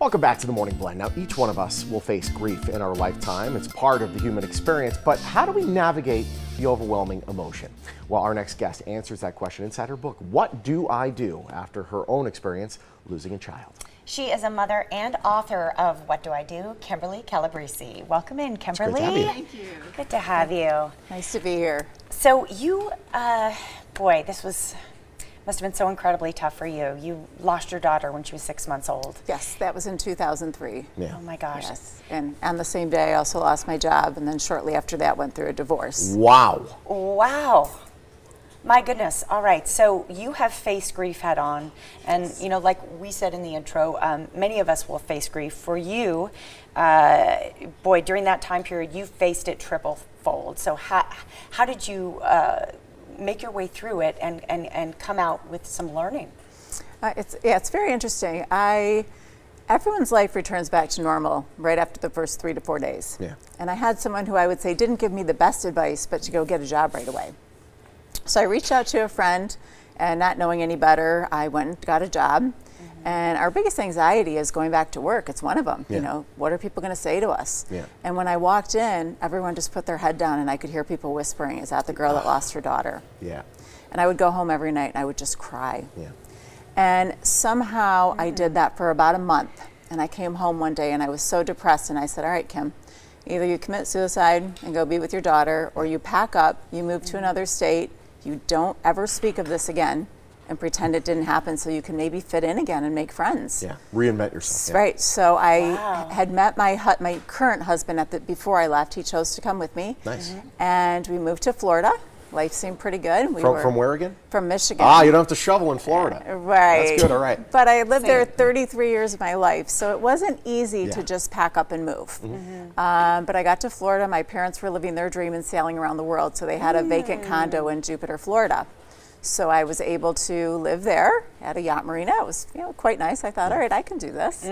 Welcome back to the Morning Blend. Now, each one of us will face grief in our lifetime. It's part of the human experience, but how do we navigate the overwhelming emotion? Well, our next guest answers that question inside her book, What Do I Do? After her own experience losing a child. She is a mother and author of What Do I Do? Kimberly Calabrese. Welcome in, Kimberly. It's great to have you. Thank you. Good to have you. Nice to be here. So you, boy, this must have been so incredibly tough for you. You lost your daughter when she was 6 months old. Yes, that was in 2003. Yeah. Oh my gosh. Yes, and on the same day I also lost my job, and then shortly after that went through a divorce. Wow. Wow. My goodness. All right. So you have faced grief head on. And, you know, like we said in the intro, many of us will face grief. For you, boy, during that time period, you faced it triple fold. So how did you make your way through it and come out with some learning? It's very interesting. Everyone's life returns back to normal right after the first 3 to 4 days. Yeah. And I had someone who I would say didn't give me the best advice, but to go get a job right away. So I reached out to a friend, and not knowing any better, I went and got a job. Mm-hmm. And our biggest anxiety is going back to work. It's one of them. Yeah. You know, what are people going to say to us? Yeah. And when I walked in, everyone just put their head down, and I could hear people whispering, "Is that the girl that lost her daughter?" Yeah. And I would go home every night, and I would just cry. Yeah. And somehow I did that for about a month. And I came home one day, and I was so depressed, and I said, "All right, Kim, either you commit suicide and go be with your daughter, or you pack up, you move to another state, you don't ever speak of this again, and pretend it didn't happen so you can maybe fit in again and make friends." Yeah. Reinvent yourself. Yeah. Right. So I Wow. had met my current husband before I left. He chose to come with me. Nice. And we moved to Florida. Life seemed pretty good. From where again? From Michigan. Ah, you don't have to shovel in Florida. Right. That's good, all right. But I lived there 33 years of my life, so it wasn't easy Yeah. to just pack up and move. But I got to Florida. My parents were living their dream and sailing around the world, so they had a vacant condo in Jupiter, Florida. So I was able to live there at a yacht marina. It was, quite nice. I thought, all right, I can do this.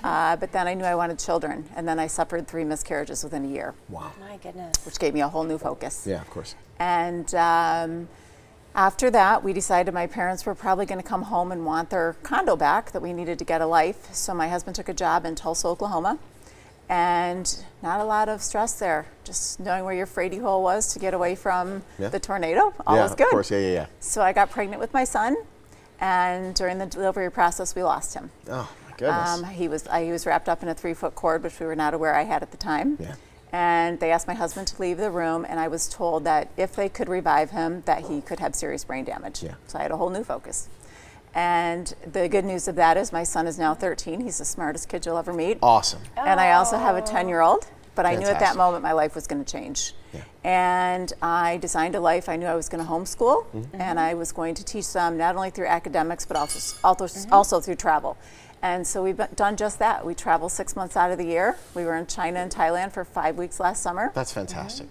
But then I knew I wanted children, and then I suffered 3 miscarriages within a year, Wow. My goodness. which gave me a whole new focus. Yeah, of course. And after that, we decided my parents were probably going to come home and want their condo back, that we needed to get a life. So my husband took a job in Tulsa, Oklahoma, and not a lot of stress there. Just knowing where your Frady hole was to get away from the tornado, all was good. Of course, yeah. So I got pregnant with my son, and during the delivery process, we lost him. Oh, my goodness. He was wrapped up in a 3-foot cord, which we were not aware I had at the time. Yeah. And they asked my husband to leave the room, and I was told that if they could revive him, that he could have serious brain damage. Yeah. So I had a whole new focus. And the good news of that is my son is now 13. He's the smartest kid you'll ever meet. Awesome. And I also have a 10-year-old, but I knew at that Fantastic. moment my life was going to change. Yeah. And I designed a life. I knew I was going to homeschool, and I was going to teach them not only through academics, but also through travel. And so we've done just that. We travel 6 months out of the year. We were in China and Thailand for 5 weeks last summer. That's fantastic.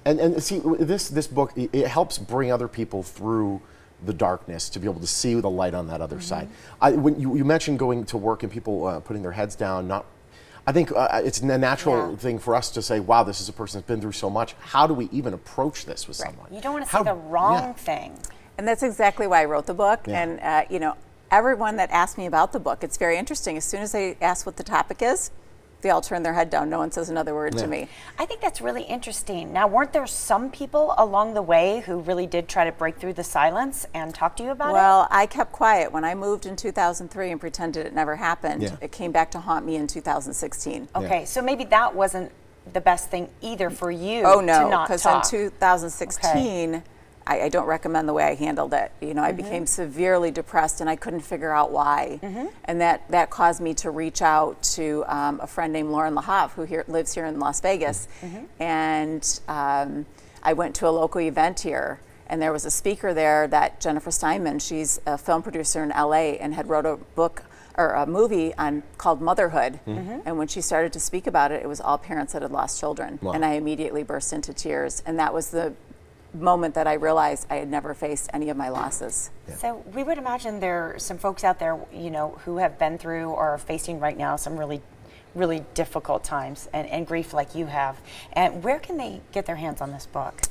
And see, this book, it helps bring other people through the darkness to be able to see the light on that other side. When you mentioned going to work and people putting their heads down, I think it's a natural thing for us to say, wow, this is a person that's been through so much. How do we even approach this with someone? You don't want to say the wrong thing. And that's exactly why I wrote the book. Yeah. And, everyone that asked me about the book, it's very interesting. As soon as they ask what the topic is, they all turn their head down. No one says another word to me. I think that's really interesting. Now, weren't there some people along the way who really did try to break through the silence and talk to you about it? Well, I kept quiet. When I moved in 2003 and pretended it never happened, Yeah. it came back to haunt me in 2016. Okay, so maybe that wasn't the best thing either for you Oh, to no, not because talk. in 2016, I don't recommend the way I handled it. I became severely depressed, and I couldn't figure out why. And that caused me to reach out to a friend named Lauren LaHave, who lives here in Las Vegas. And I went to a local event here, and there was a speaker there, that Jennifer Steinman. She's a film producer in LA and had wrote a book or a movie called Motherhood. And when she started to speak about it, it was all parents that had lost children. Wow. And I immediately burst into tears. And that was the moment that I realized I had never faced any of my losses. So we would imagine there are some folks out there, who have been through or are facing right now some really, really difficult times and grief like you have. And where can they get their hands on this book?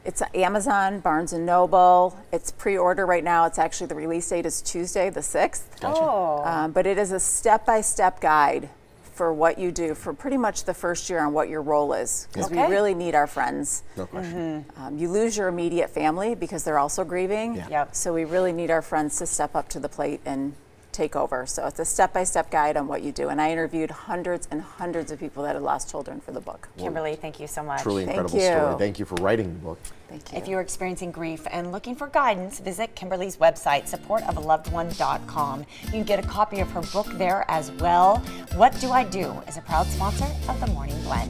It's Amazon, Barnes & Noble. It's pre-order right now. It's actually, the release date is Tuesday the 6th. Oh. But it is a step-by-step guide for what you do for pretty much the first year on what your role is. Because we really need our friends. No question. You lose your immediate family because they're also grieving. Yeah. Yep. So we really need our friends to step up to the plate and take over. So it's a step-by-step guide on what you do. And I interviewed hundreds and hundreds of people that had lost children for the book. Kimberly, thank you so much. Truly Thank incredible you. story. Thank you for writing the book. Thank you. If you're experiencing grief and looking for guidance, visit Kimberly's website, supportofaloved1.com. You can get a copy of her book there as well. What Do I Do is a proud sponsor of The Morning Blend.